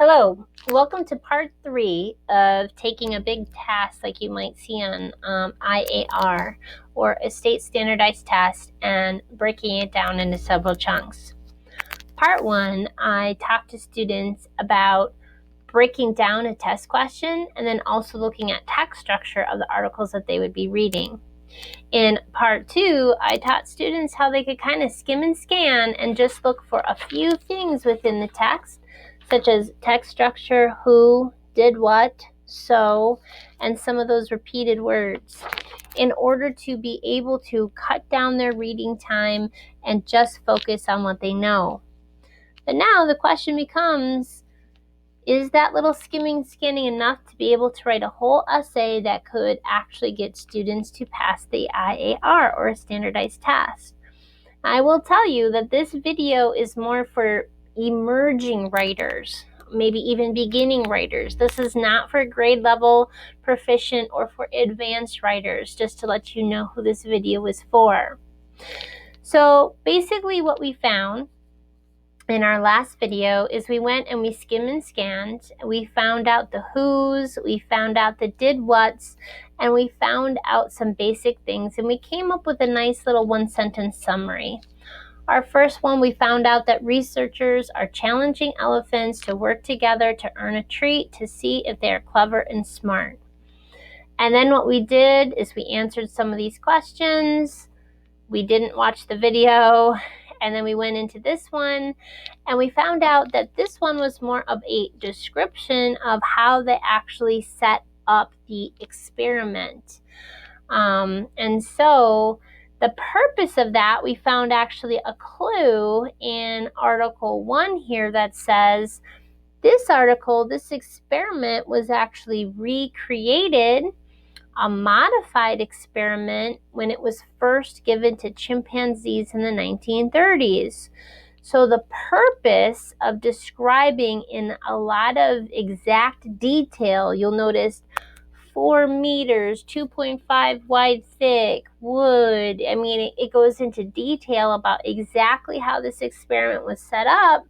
Hello, welcome to part 3 of taking a big task like you might see on IAR, or a state standardized test, and breaking it down into several chunks. Part 1, I talked to students about breaking down a test question and then also looking at text structure of the articles that they would be reading. In part 2, I taught students how they could kind of skim and scan and just look for a few things within the text, such as text structure, who, did what, so, and some of those repeated words, in order to be able to cut down their reading time and just focus on what they know. But now the question becomes, is that little skimming, scanning enough to be able to write a whole essay that could actually get students to pass the IAR, or a standardized test? I will tell you that this video is more for emerging writers, maybe even beginning writers. This is not for grade level, proficient, or for advanced writers, just to let you know who this video is for. So basically what we found in our last video is we went and we skimmed and scanned. We found out the who's, we found out the did what's, and we found out some basic things, and we came up with a nice little one-sentence summary. Our first one, we found out that researchers are challenging elephants to work together to earn a treat to see if they are clever and smart. And then what we did is we answered some of these questions. We didn't watch the video. And then we went into this one, and we found out that this one was more of a description of how they actually set up the experiment. And so the purpose of that, we found actually a clue in Article 1 here that says this article, this experiment was actually recreated, a modified experiment, when it was first given to chimpanzees in the 1930s. So the purpose of describing in a lot of exact detail, you'll notice 4 meters, 2.5 wide thick, wood. I mean, it goes into detail about exactly how this experiment was set up.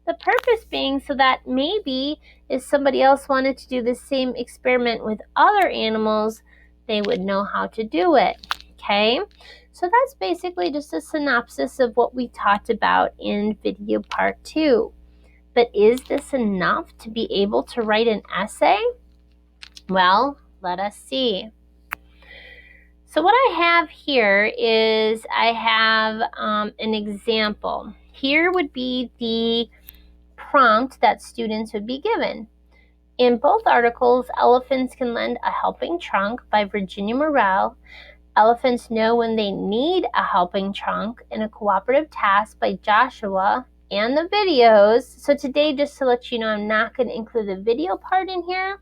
The purpose being so that maybe if somebody else wanted to do the same experiment with other animals, they would know how to do it, okay? So that's basically just a synopsis of what we talked about in video part 2. But is this enough to be able to write an essay? Well, let us see. So what I have here is I have an example. Here would be the prompt that students would be given. In both articles, Elephants Can Lend a Helping Trunk by Virginia Morel, Elephants Know When They Need a Helping Trunk, in a Cooperative Task by Joshua, and the videos. So today, just to let you know, I'm not going to include the video part in here,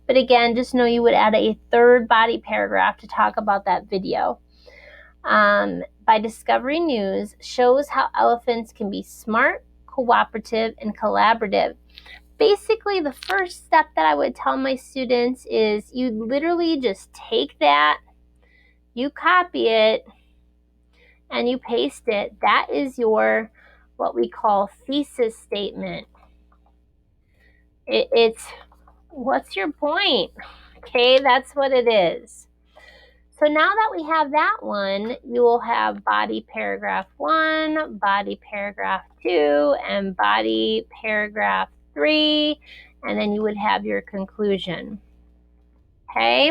but again, just know you would add a third body paragraph to talk about that video. By Discovery News, shows how elephants can be smart, cooperative, and collaborative. Basically, the first step that I would tell my students is you literally just take that, you copy it, and you paste it. That is your, what we call, thesis statement. It's, what's your point? Okay, that's what it is. So now that we have that one, you will have body paragraph 1, body paragraph 2, and body paragraph 3, and then you would have your conclusion. Okay?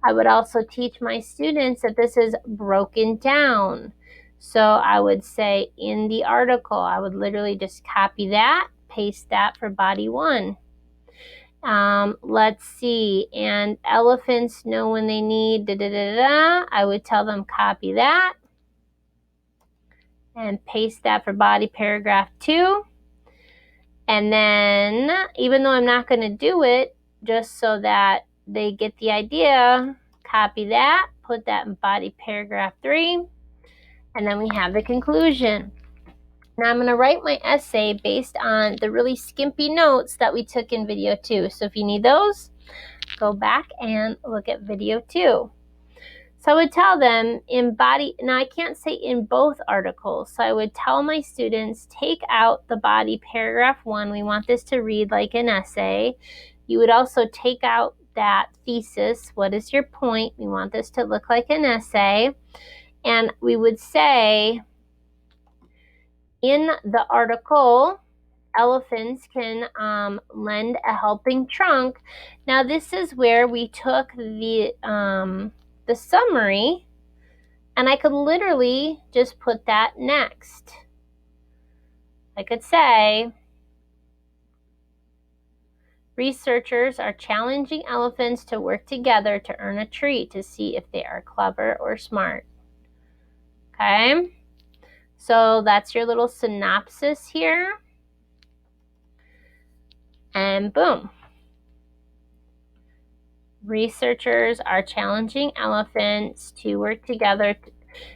I would also teach my students that this is broken down. So I would say in the article, I would literally just copy that, paste that for body 1. Let's see, and elephants know when they need da-da-da-da. I would tell them copy that and paste that for body paragraph 2. And then, even though I'm not going to do it, just so that they get the idea, copy that, put that in body paragraph 3, and then we have the conclusion. Now I'm going to write my essay based on the really skimpy notes that we took in video 2. So if you need those, go back and look at video 2. So I would tell them now I can't say in both articles, so I would tell my students, take out the body paragraph 1. We want this to read like an essay. You would also take out that thesis. What is your point? We want this to look like an essay. And we would say, in the article, elephants can lend a helping trunk. Now this is where we took the summary, and I could literally just put that next. I could say, researchers are challenging elephants to work together to earn a treat to see if they are clever or smart. Okay, so that's your little synopsis here. And boom. Researchers are challenging elephants to work together.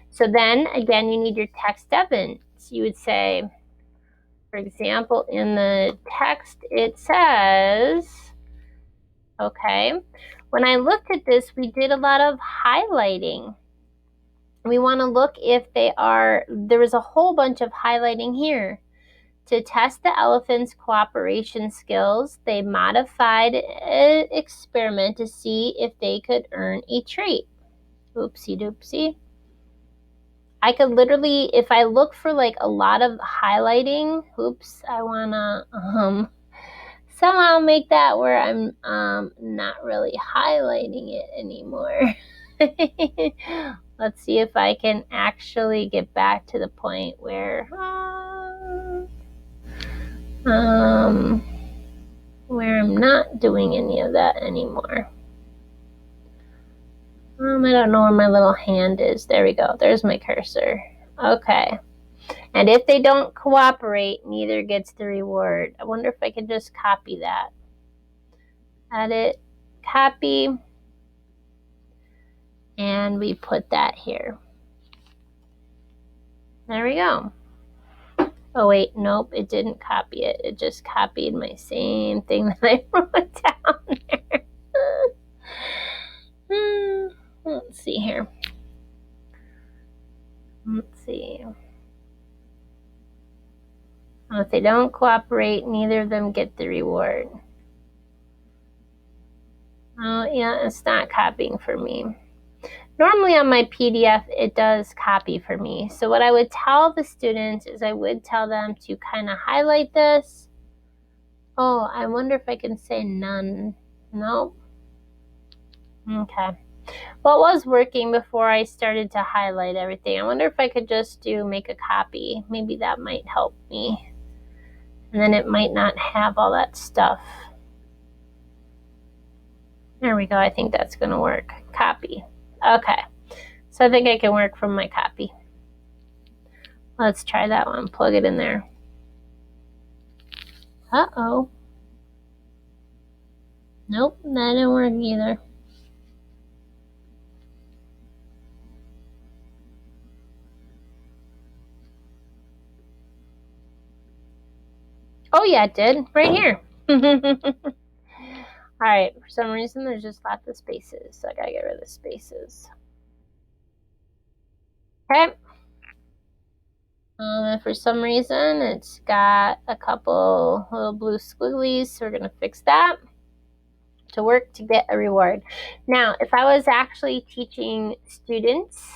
So then, again, you need your text evidence. You would say, for example, in the text, it says, okay, when I looked at this, we did a lot of highlighting. We want to look if there was a whole bunch of highlighting here. To test the elephants' cooperation skills, they modified an experiment to see if they could earn a treat. Oopsie doopsie. I could literally, if I look for like a lot of highlighting, I wanna somehow make that where I'm not really highlighting it anymore. Let's see if I can actually get back to the point where I'm not doing any of that anymore. I don't know where my little hand is. There we go. There's my cursor. Okay. And if they don't cooperate, neither gets the reward. I wonder if I could just copy that. Edit, copy, and we put that here. There we go. Oh wait, nope, it didn't copy it. It just copied my same thing that I wrote down there. Let's see here. Let's see. If they don't cooperate, neither of them get the reward. Oh yeah, it's not copying for me. Normally on my PDF, it does copy for me. So what I would tell the students is I would tell them to kind of highlight this. Oh, I wonder if I can say none. Nope. Okay. Well, it was working before I started to highlight everything. I wonder if I could just make a copy. Maybe that might help me. And then it might not have all that stuff. There we go. I think that's going to work. Copy. Okay. So I think I can work from my copy. Let's try that one. Plug it in there. Uh-oh. Nope, that didn't work either. Oh yeah, it did. Right here. Alright, for some reason there's just lots of spaces, so I gotta get rid of the spaces. Okay. For some reason it's got a couple little blue squigglies, so we're gonna fix that to work to get a reward. Now, if I was actually teaching students,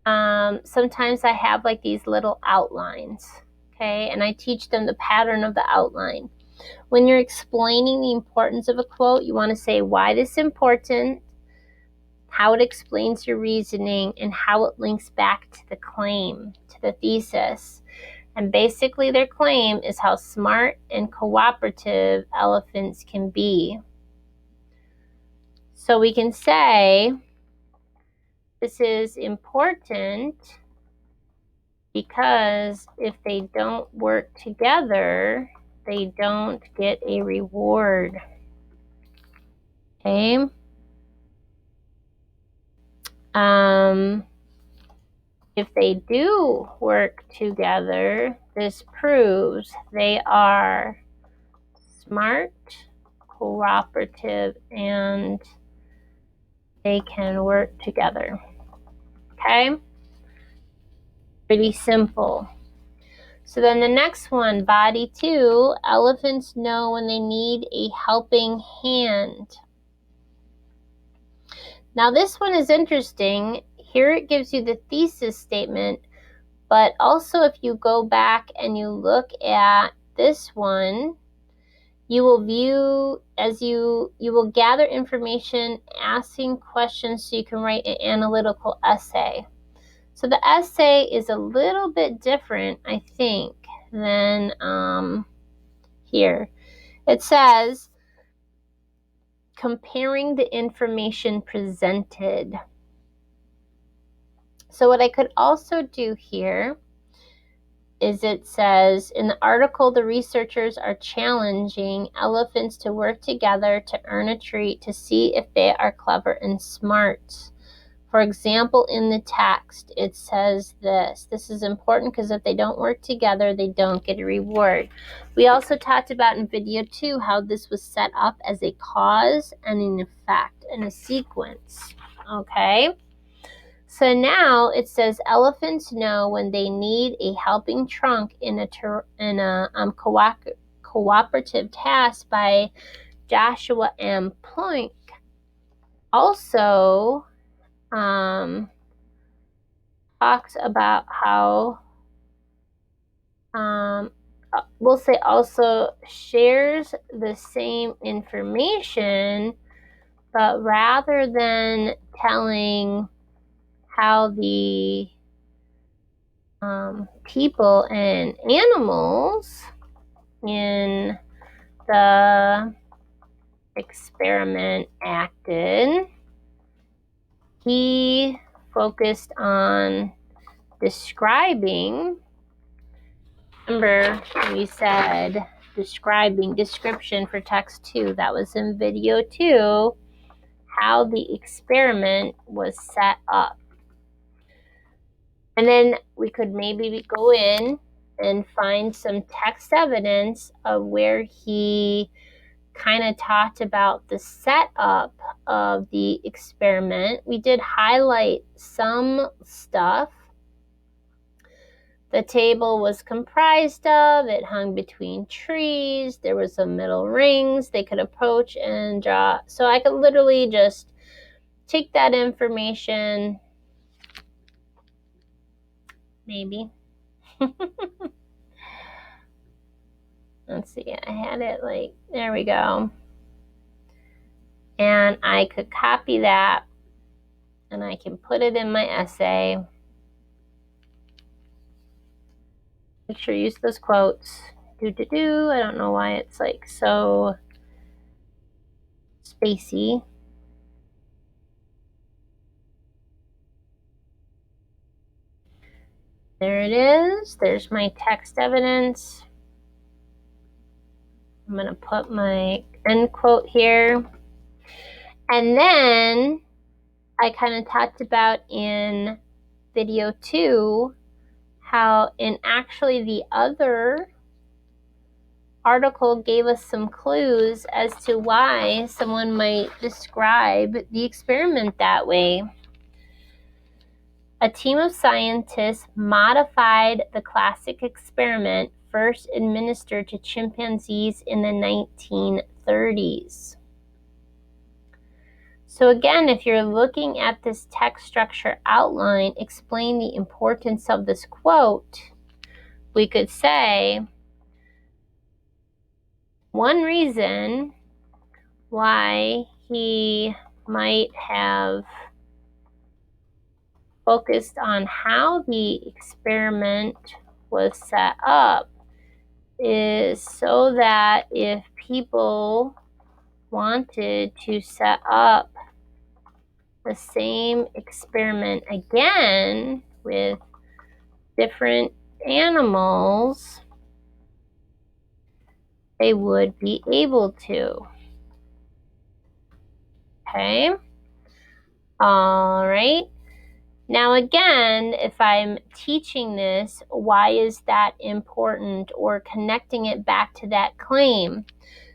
sometimes I have like these little outlines, okay, and I teach them the pattern of the outline. When you're explaining the importance of a quote, you want to say why this is important, how it explains your reasoning, and how it links back to the claim, to the thesis. And basically their claim is how smart and cooperative elephants can be. So we can say this is important because if they don't work together, they don't get a reward. Okay. If they do work together, this proves they are smart, cooperative, and they can work together. Okay? Pretty simple. So then the next one, body 2, elephants know when they need a helping hand. Now this one is interesting. Here it gives you the thesis statement, but also if you go back and you look at this one, you will view as you will gather information, asking questions so you can write an analytical essay. So the essay is a little bit different, I think, than here. It says, comparing the information presented. So what I could also do here is it says, in the article, the researchers are challenging elephants to work together to earn a treat to see if they are clever and smart. For example, in the text, it says this. This is important because if they don't work together, they don't get a reward. We also talked about in video 2 how this was set up as a cause and an effect in a sequence. Okay? So now it says elephants know when they need a helping trunk in a cooperative task by Joshua M. Plunk. Also, talks about how, we'll say also shares the same information, but rather than telling how the people and animals in the experiment acted, he focused on describing. Remember, we said description for text 2. That was in video 2, how the experiment was set up. And then we could maybe go in and find some text evidence of where he kind of talked about the setup of the experiment. We did highlight some stuff. The table was comprised of, it hung between trees, there was some middle rings they could approach and draw. So I could literally just take that information, maybe. Let's see, I had it like, there we go. And I could copy that and I can put it in my essay. Make sure you use those quotes. I don't know why it's like so spacey. There it is. There's my text evidence. I'm going to put my end quote here. And then I kind of talked about in video 2 how in actually the other article gave us some clues as to why someone might describe the experiment that way. A team of scientists modified the classic experiment first administered to chimpanzees in the 1930s. So again, if you're looking at this text structure outline, explain the importance of this quote, we could say one reason why he might have focused on how the experiment was set up is so that if people wanted to set up the same experiment again with different animals, they would be able to. Okay? All right. Now again, if I'm teaching this, why is that important, or connecting it back to that claim?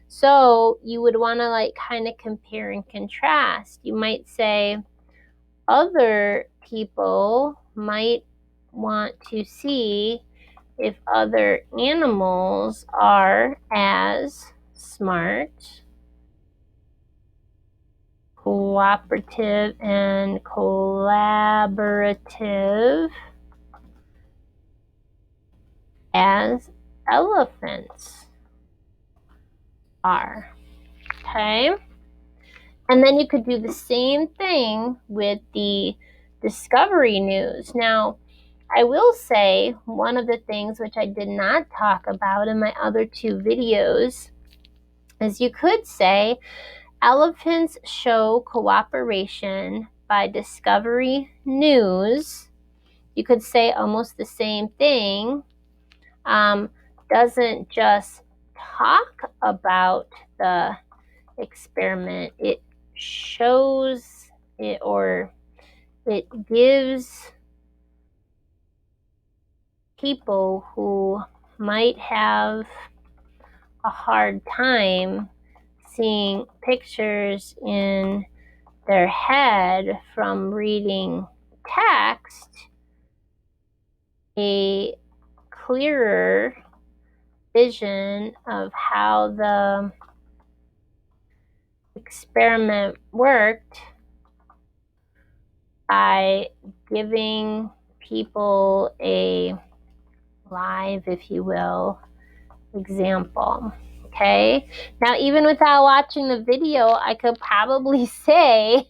So you would want to like kind of compare and contrast. You might say other people might want to see if other animals are as smart, cooperative, and collaborative as elephants are. Okay? And then you could do the same thing with the discovery news. Now, I will say one of the things which I did not talk about in my other two videos is you could say elephants show cooperation by discovery news. You could say almost the same thing. Doesn't just talk about the experiment, it shows it, or it gives people who might have a hard time seeing pictures in their head from reading text a clearer vision of how the experiment worked by giving people a live, if you will, example. Okay, now even without watching the video, I could probably say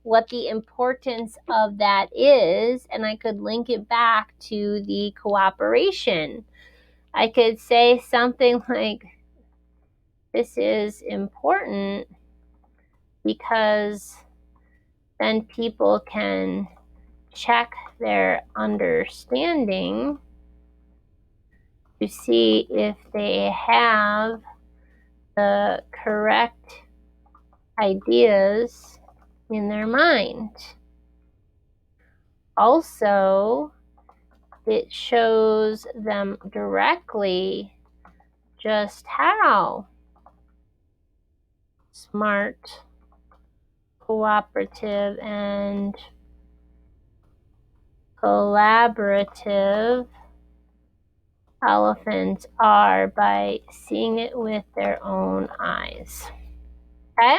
what the importance of that is, and I could link it back to the cooperation. I could say something like, this is important because then people can check their understanding to see if they have the correct ideas in their mind. Also, it shows them directly just how smart, cooperative, and collaborative elephants are by seeing it with their own eyes. Okay?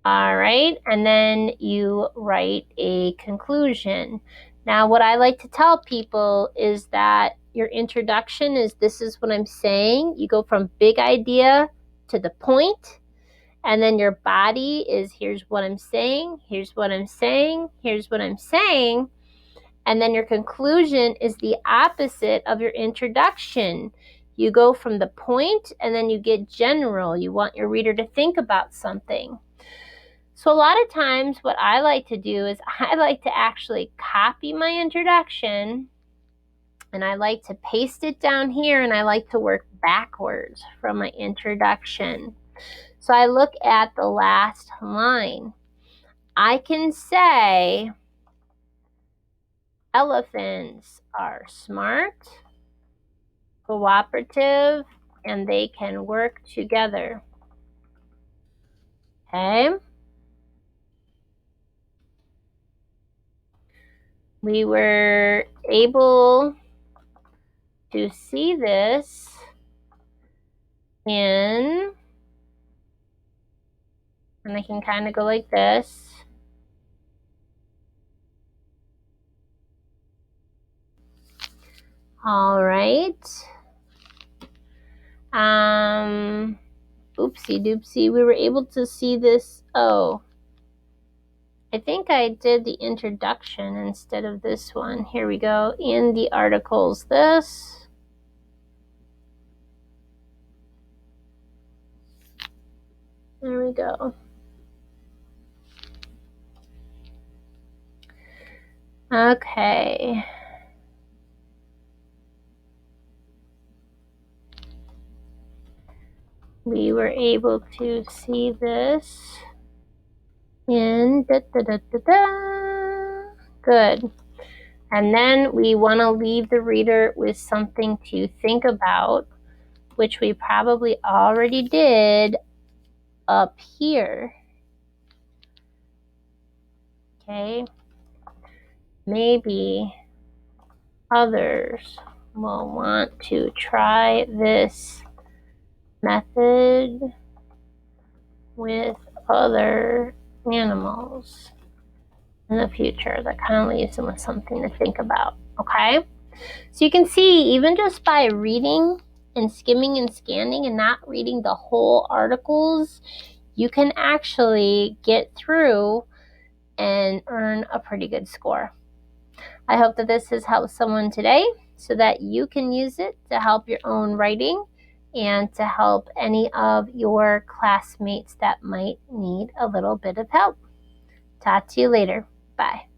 All right, and then you write a conclusion. Now, what I like to tell people is that your introduction is, this is what I'm saying. You go from big idea to the point, and then your body is, here's what I'm saying, here's what I'm saying, here's what I'm saying. And then your conclusion is the opposite of your introduction. You go from the point and then you get general. You want your reader to think about something. So a lot of times what I like to do is I like to actually copy my introduction and I like to paste it down here, and I like to work backwards from my introduction. So I look at the last line. I can say elephants are smart, cooperative, and they can work together. Okay? We were able to see this in, and I can kind of go like this. All right. Oopsie doopsie. We were able to see this. Oh, I think I did the introduction instead of this one. Here we go. In the articles, this. There we go. Okay. We were able to see this in Good. And then we want to leave the reader with something to think about which we probably already did up here. Okay, maybe others will want to try this method with other animals in the future. That kind of leaves them with something to think about. Okay, so you can see, even just by reading and skimming and scanning and not reading the whole articles, you can actually get through and earn a pretty good score. I hope that this has helped someone today so that you can use it to help your own writing and to help any of your classmates that might need a little bit of help. Talk to you later. Bye.